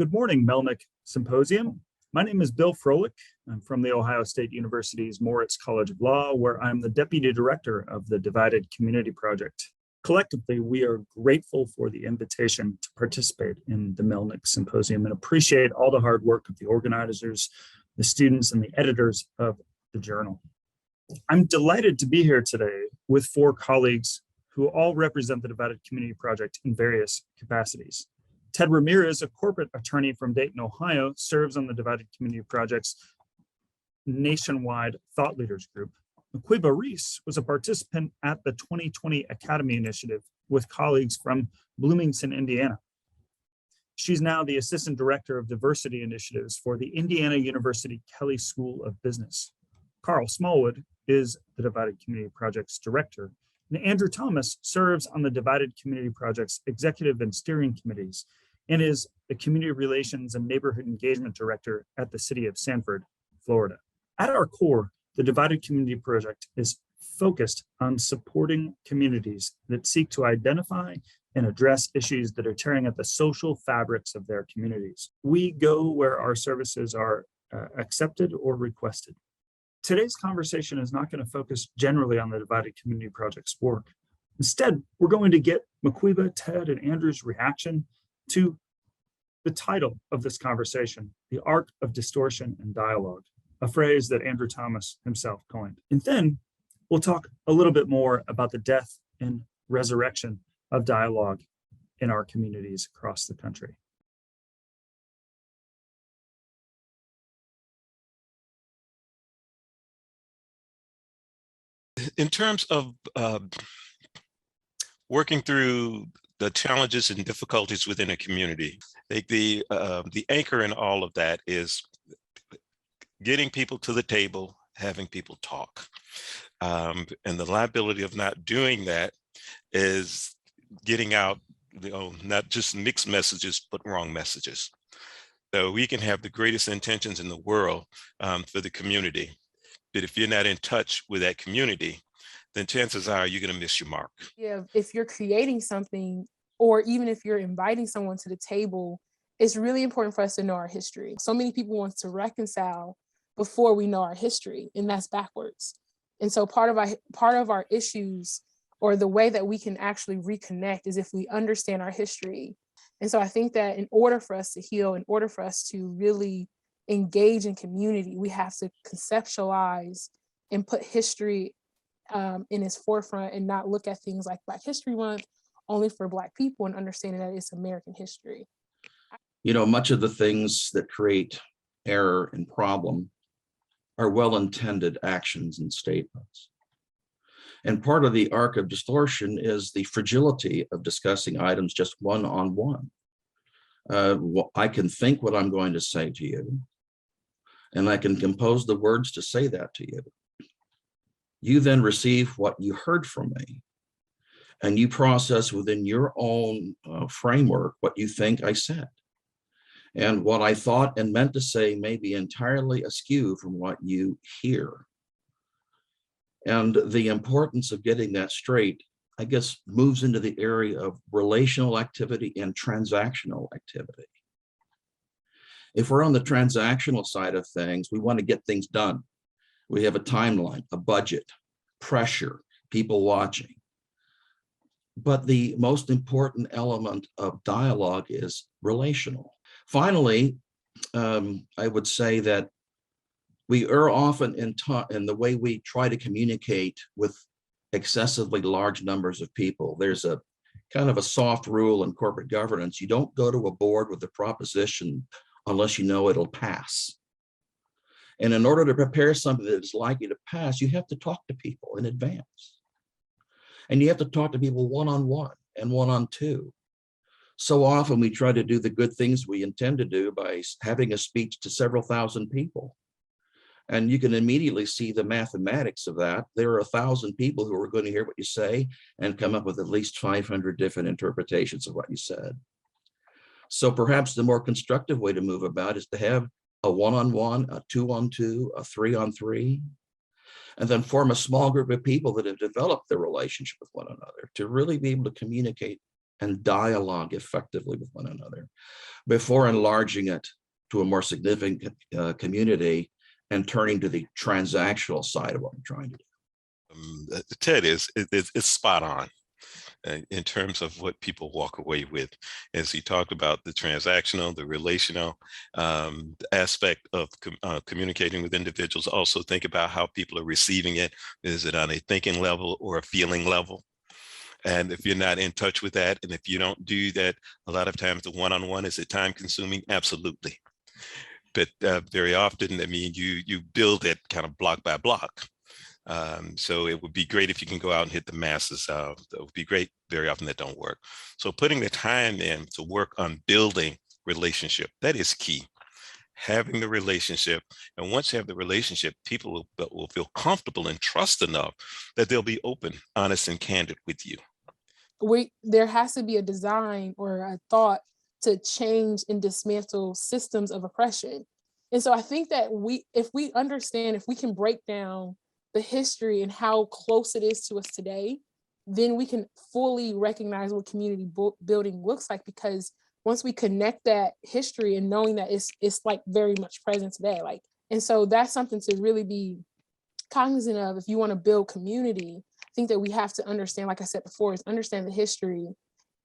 Good morning, Melnick Symposium. My name is Bill Froehlich. I'm from the Ohio State University's Moritz College of Law, where I'm the Deputy Director of the Divided Community Project. Collectively, we are grateful for the invitation to participate in the Melnick Symposium and appreciate all the hard work of the organizers, the students, and the editors of the journal. I'm delighted to be here today with four colleagues who all represent the Divided Community Project in various capacities. Ted Ramirez, a corporate attorney from Dayton, Ohio, serves on the Divided Community Project's nationwide thought leaders group. Maquiba Reese was a participant at the 2020 Academy Initiative with colleagues from Bloomington, Indiana. She's now the Assistant Director of Diversity Initiatives for the Indiana University Kelley School of Business. Carl Smallwood is the Divided Community Project's Director, and Andrew Thomas serves on the Divided Community Project's Executive and Steering Committees and is the Community Relations and Neighborhood Engagement Director at the City of Sanford, Florida. At our core, the Divided Community Project is focused on supporting communities that seek to identify and address issues that are tearing at the social fabrics of their communities. We go where our services are accepted or requested. Today's conversation is not going to focus generally on the Divided Community Project's work. Instead, we're going to get Maquiba, Ted, and Andrew's reaction to the title of this conversation, The Arc of Distortion and Dialogue, a phrase that Andrew Thomas himself coined. And then we'll talk a little bit more about the death and resurrection of dialogue in our communities across the country. In terms of working through the challenges and difficulties within a community, the anchor in all of that is getting people to the table, having people talk. And the liability of not doing that is getting out, not just mixed messages, but wrong messages. So we can have the greatest intentions in the world for the community, but if you're not in touch with that community, then chances are you're going to miss your mark. Yeah, if you're creating something, or even if you're inviting someone to the table, it's really important for us to know our history. So many people want to reconcile before we know our history, and that's backwards. And so part of our issues, or the way that we can actually reconnect, is if we understand our history. And so I think that in order for us to heal, in order for us to really engage in community, we have to conceptualize and put history in its forefront, and not look at things like Black History Month only for Black people, and understanding that it's American history. You know, much of the things that create error and problem are well-intended actions and statements. And part of the arc of distortion is the fragility of discussing items just one-on-one. I can think what I'm going to say to you, and I can compose the words to say that to you. You then receive what you heard from me, and you process within your own framework what you think I said. And what I thought and meant to say may be entirely askew from what you hear. And the importance of getting that straight, I guess, moves into the area of relational activity and transactional activity. If we're on the transactional side of things, we want to get things done. We have a timeline, a budget, pressure, people watching. But the most important element of dialogue is relational. Finally, I would say that we err often in the way we try to communicate with excessively large numbers of people. There's a kind of a soft rule in corporate governance. You don't go to a board with a proposition unless you know it'll pass. And in order to prepare something that is likely to pass, you have to talk to people in advance. And you have to talk to people one-on-one and one-on-two. So often we try to do the good things we intend to do by having a speech to several thousand people. And you can immediately see the mathematics of that. There are 1,000 people who are going to hear what you say and come up with at least 500 different interpretations of what you said. So perhaps the more constructive way to move about is to have a one-on-one, a two-on-two, a three-on-three, and then form a small group of people that have developed their relationship with one another to really be able to communicate and dialogue effectively with one another before enlarging it to a more significant community and turning to the transactional side of what we're trying to do. Ted is spot on in terms of what people walk away with. As he talked about the transactional, the relational aspect of communicating with individuals, also think about how people are receiving it. Is it on a thinking level or a feeling level? And if you're not in touch with that, and if you don't do that, a lot of times the one-on-one, is it time consuming? Absolutely. But very often, I mean, you build it kind of block by block. So it would be great if you can go out and hit the masses. That would be great. Very often that don't work. So putting the time in to work on building relationship, that is key. Having the relationship. And once you have the relationship, people will feel comfortable and trust enough that they'll be open, honest, and candid with you. There has to be a design or a thought to change and dismantle systems of oppression. And so I think that if we understand, if we can break down the history and how close it is to us today, then we can fully recognize what community building looks like. Because once we connect that history and knowing that it's like very much present today, like, and so that's something to really be cognizant of. If you want to build community, I think that we have to understand, like I said before, is understand the history.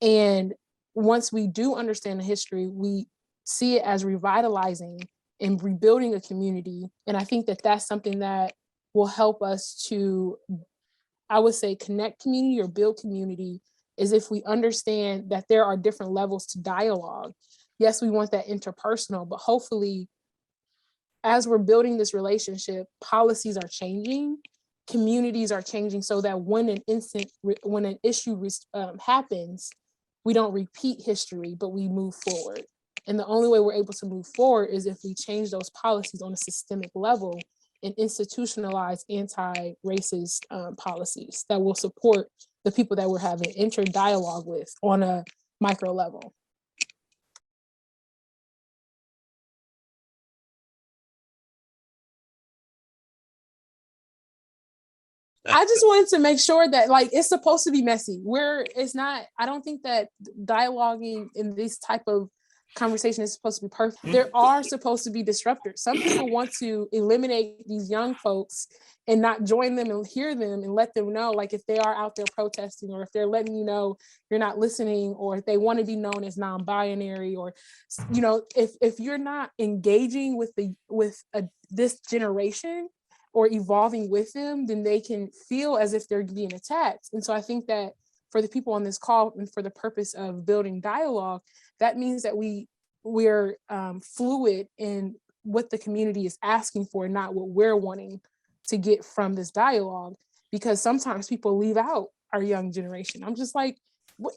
And once we do understand the history, we see it as revitalizing and rebuilding a community. And I think that that's something that will help us to, I would say, connect community or build community, is if we understand that there are different levels to dialogue. Yes, we want that interpersonal, but hopefully, as we're building this relationship, policies are changing, communities are changing, so that when an issue happens, we don't repeat history, but we move forward. And the only way we're able to move forward is if we change those policies on a systemic level and institutionalize anti-racist policies that will support the people that we're having inter-dialogue with on a micro level. I just wanted to make sure that, like, it's supposed to be messy. I don't think that dialoguing in this type of conversation is supposed to be perfect. There are supposed to be disruptors. Some people want to eliminate these young folks and not join them and hear them and let them know, like, if they are out there protesting, or if they're letting you know you're not listening, or if they want to be known as non-binary, or, you know, if you're not engaging with this generation or evolving with them, then they can feel as if they're being attacked. And so I think that for the people on this call and for the purpose of building dialogue, that means that we're fluid in what the community is asking for, not what we're wanting to get from this dialogue. Because sometimes people leave out our young generation. I'm just like,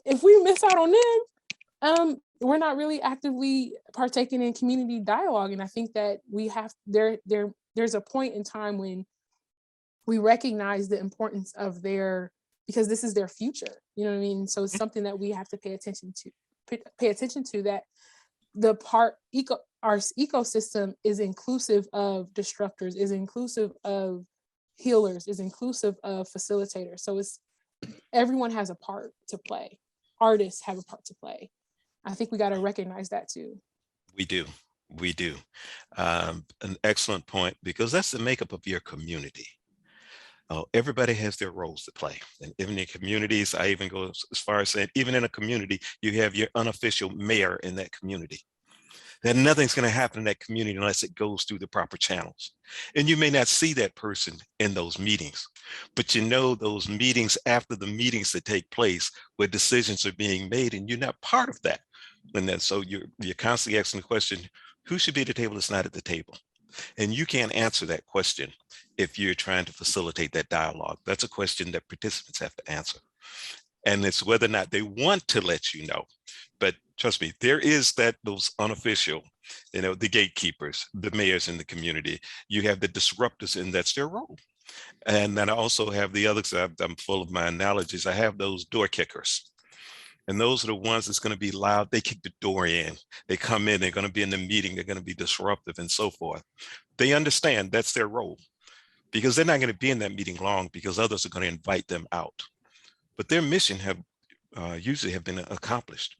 if we miss out on them, we're not really actively partaking in community dialogue. And I think that there's a point in time when we recognize the importance of because this is their future, you know what I mean? So it's something that we have to pay attention to, that our ecosystem is inclusive of disruptors, is inclusive of healers, is inclusive of facilitators. So everyone has a part to play. Artists have a part to play. I think we got to recognize that too. We do. An excellent point, because that's the makeup of your community. Everybody has their roles to play. And even in communities, I even go as far as saying, even in a community, you have your unofficial mayor in that community. Then nothing's going to happen in that community unless it goes through the proper channels. And you may not see that person in those meetings, but you know those meetings after the meetings that take place where decisions are being made, and you're not part of that. And then so you're constantly asking the question, who should be at the table that's not at the table? And you can't answer that question if you're trying to facilitate that dialogue. That's a question that participants have to answer. And it's whether or not they want to let you know. But trust me, there is those unofficial, the gatekeepers, the mayors in the community. You have the disruptors, and that's their role. And then I also have the others. I'm full of my analogies. I have those door kickers. And those are the ones that's going to be loud. They kick the door in. They come in. They're going to be in the meeting. They're going to be disruptive and so forth. They understand that's their role, because they're not going to be in that meeting long, because others are going to invite them out. But their mission usually have been accomplished.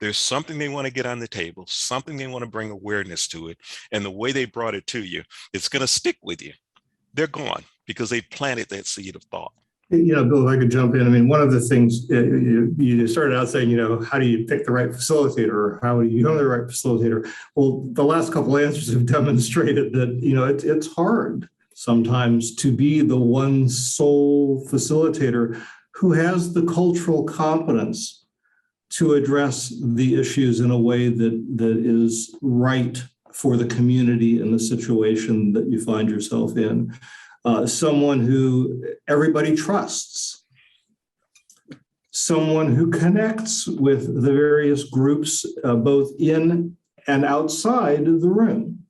There's something they want to get on the table, something they want to bring awareness to it. And the way they brought it to you, it's going to stick with you. They're gone because they planted that seed of thought. Bill, if I could jump in. I mean, one of the things you started out saying, how do you pick the right facilitator, or how do you know the right facilitator? Well, the last couple of answers have demonstrated that, it's hard sometimes to be the one sole facilitator who has the cultural competence to address the issues in a way that is right for the community and the situation that you find yourself in. Someone who everybody trusts, someone who connects with the various groups, both in and outside the room.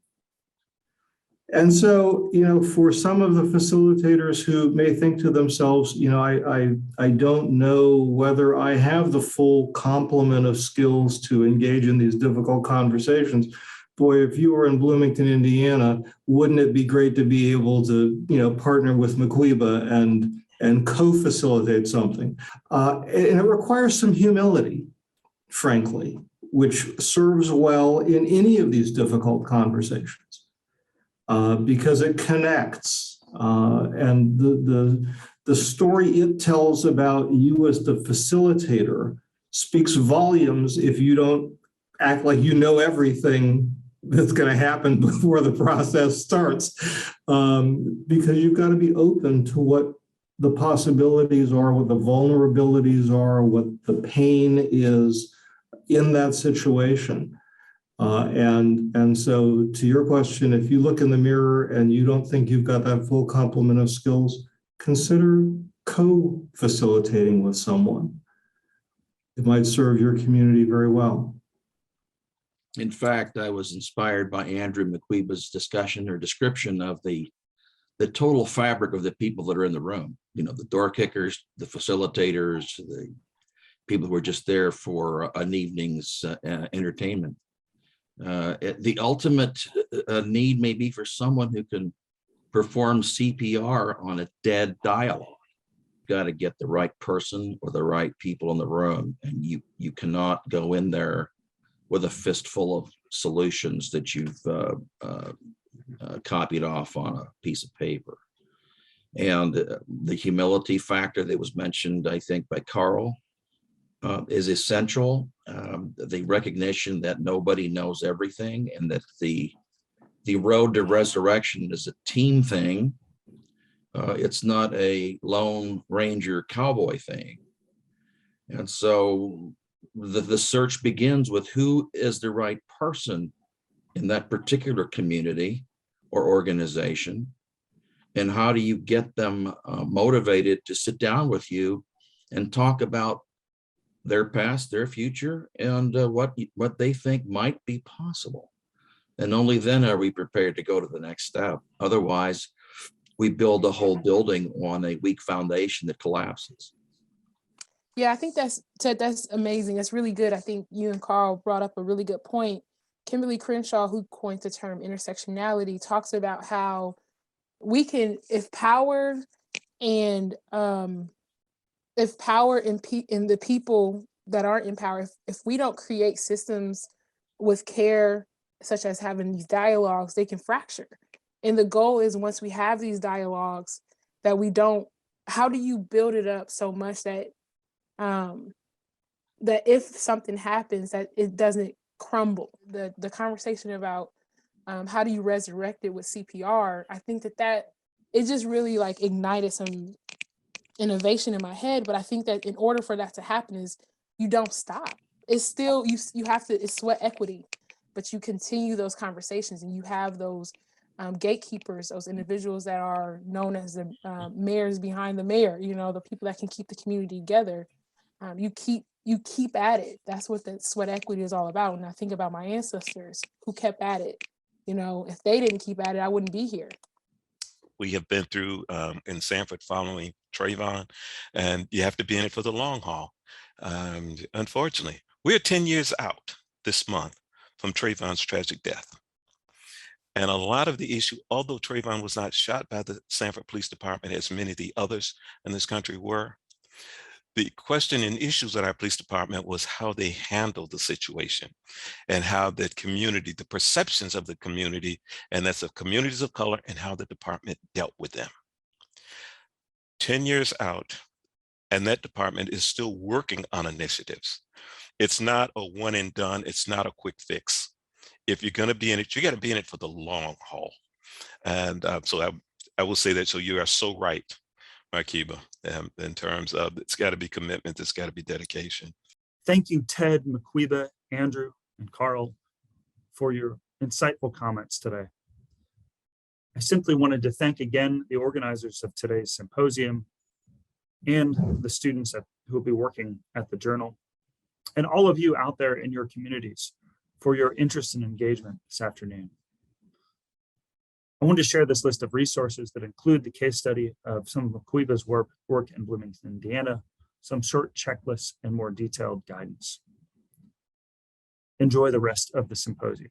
And so, for some of the facilitators who may think to themselves, I don't know whether I have the full complement of skills to engage in these difficult conversations. Boy, if you were in Bloomington, Indiana, wouldn't it be great to be able to, partner with Maquiba and co-facilitate something? And it requires some humility, frankly, which serves well in any of these difficult conversations. Because it connects, and the story it tells about you as the facilitator speaks volumes if you don't act like you know everything that's going to happen before the process starts, because you've got to be open to what the possibilities are, what the vulnerabilities are, what the pain is in that situation. And so to your question, if you look in the mirror and you don't think you've got that full complement of skills, consider co-facilitating with someone. It might serve your community very well. In fact, I was inspired by Andrew Maquiba's discussion or description of the total fabric of the people that are in the room. The door kickers, the facilitators, the people who are just there for an evening's entertainment. The ultimate need may be for someone who can perform CPR on a dead dialogue. Got to get the right person or the right people in the room, and you cannot go in there with a fistful of solutions that you've copied off on a piece of paper. And the humility factor that was mentioned, I think, by Carl, is essential. The recognition that nobody knows everything, and that the road to resurrection is a team thing. It's not a lone ranger cowboy thing. And so the search begins with who is the right person in that particular community or organization, and how do you get them motivated to sit down with you and talk about their past, their future, and what they think might be possible. And only then are we prepared to go to the next step. Otherwise, we build a whole building on a weak foundation that collapses. Yeah, I think that's amazing. That's really good. I think you and Carl brought up a really good point. Kimberly Crenshaw, who coined the term intersectionality, talks about how we can, if power and the people that aren't in power, if we don't create systems with care, such as having these dialogues, they can fracture. And the goal is, once we have these dialogues, that we don't, how do you build it up so much that that if something happens, that it doesn't crumble? The conversation about how do you resurrect it with CPR, I think that it just really like ignited some innovation in my head. But I think that in order for that to happen is you don't stop. It's still, you have to, it's sweat equity, but you continue those conversations, and you have those gatekeepers, those individuals that are known as the mayors behind the mayor, the people that can keep the community together. You keep at it. That's what the sweat equity is all about. And I think about my ancestors who kept at it. If they didn't keep at it, I wouldn't be here. We have been through in Sanford following Trayvon, and you have to be in it for the long haul. Unfortunately, we're 10 years out this month from Trayvon's tragic death. And a lot of the issue, although Trayvon was not shot by the Sanford Police Department, as many of the others in this country were, The question and issues at our police department was how they handled the situation and how the community, the perceptions of the community, and that's of communities of color, and how the department dealt with them. 10 years out, and that department is still working on initiatives. It's not a one and done. It's not a quick fix. If you're going to be in it, you got to be in it for the long haul. And so I will say that. So you are so right, Markiba, in terms of it's got to be commitment. It's got to be dedication. Thank you, Ted, Markiba, Andrew, and Carl, for your insightful comments today. I simply wanted to thank again the organizers of today's symposium and the students who will be working at the Journal, and all of you out there in your communities for your interest and engagement this afternoon. I want to share this list of resources that include the case study of some of Markiba's work in Bloomington, Indiana, some short checklists, and more detailed guidance. Enjoy the rest of the symposium.